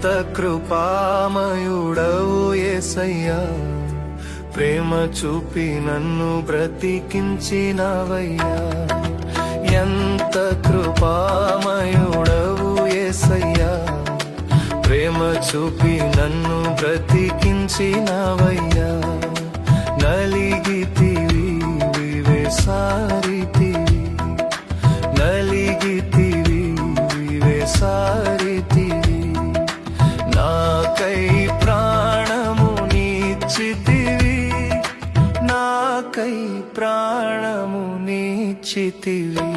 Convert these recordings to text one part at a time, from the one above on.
ఎంత కృపామయుడవు యేసయ్యా, ప్రేమ చూపి నన్ను బ్రతికించినవయ్యా. ఎంత కృపామయుడవు యేసయ్యా, ప్రేమ చూపి నన్ను బ్రతికించినవయ్యా. నలిగితివి వివేసారితివి, నలిగితివి వివేసారితివి, నాకై ప్రాణము నీచితివి, నాకై ప్రాణము నీచితివి.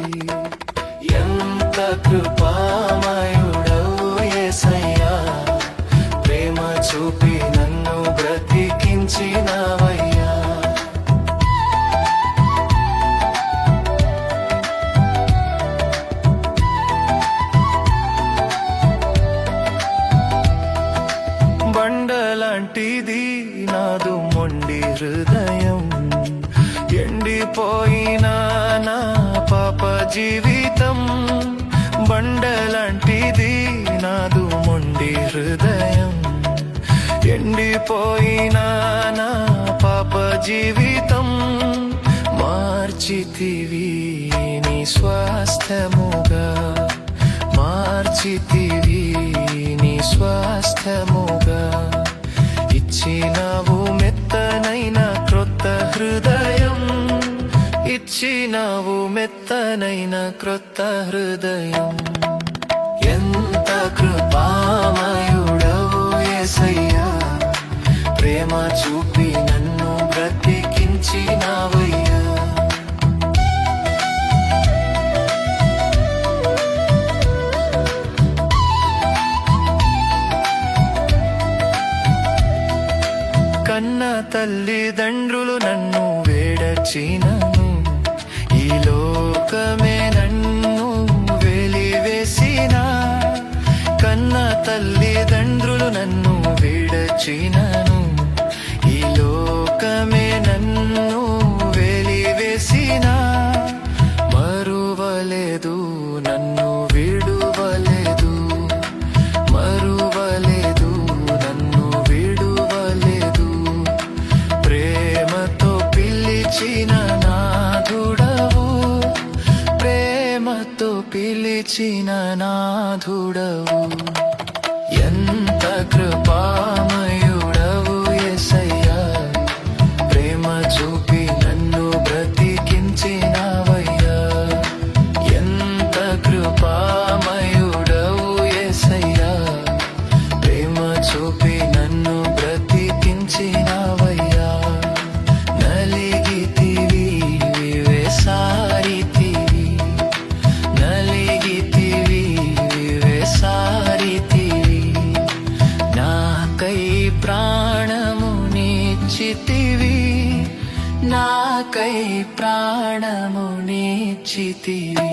ఎంత కృపామయుడవు యేసయ్యా, ప్రేమ చూపి నన్ను బ్రతికించినవయ్యా. బండలాంటిది నాదు మొండి హృదయం, ఎండిపోయిన నా పాప జీవితం. బండలాంటిది నాదు మొండి హృదయం, ఎండిపోయిన నా పాప జీవితం. మార్చితివి నీ స్వాస్థ్యముగా, మార్చితివి నీ స్వాస్థ్యముగా. ఇచ్చినావు మెత్తనైన క్రొత్త హృదయం, ఇచ్చినావు మెత్తనైన క్రొత్త హృదయం. ఎంత కృపామయుడవు యేసయ్యా, ప్రేమ చూపి నన్ను బ్రతికించినవయ్యా. కన్న తల్లిదండ్రులు నన్ను వేడచినను, ఈ లోకమే నన్ను వెలివేసిన. కన్న తల్లిదండ్రులు నన్ను వేడచినను, ఈ లోకమే నన్ను వెలివేసిన. మరువలేదు నన్ను విడువలేదు, మరువలేదు నన్ను విడువలేదు. ప్రేమతో పిలిచిన నాథుడవు, ప్రేమతో పిలిచిన నాథుడవు. ఎంత కృపామయుడవు యేసయ్యా, ప్రేమ చూపి నన్ను బ్రతికించినవయ్యా. ఎంత కృపామయుడవు యేసయ్యా, ప్రేమ చూపి నన్ను బ్రతికించినవయ్యా. నలిగితివి వివేసారితివి, నలిగితివి వివేసారితివి, నాకై ప్రాణము నీచితివి, నాకై ప్రాణము నీచితివి.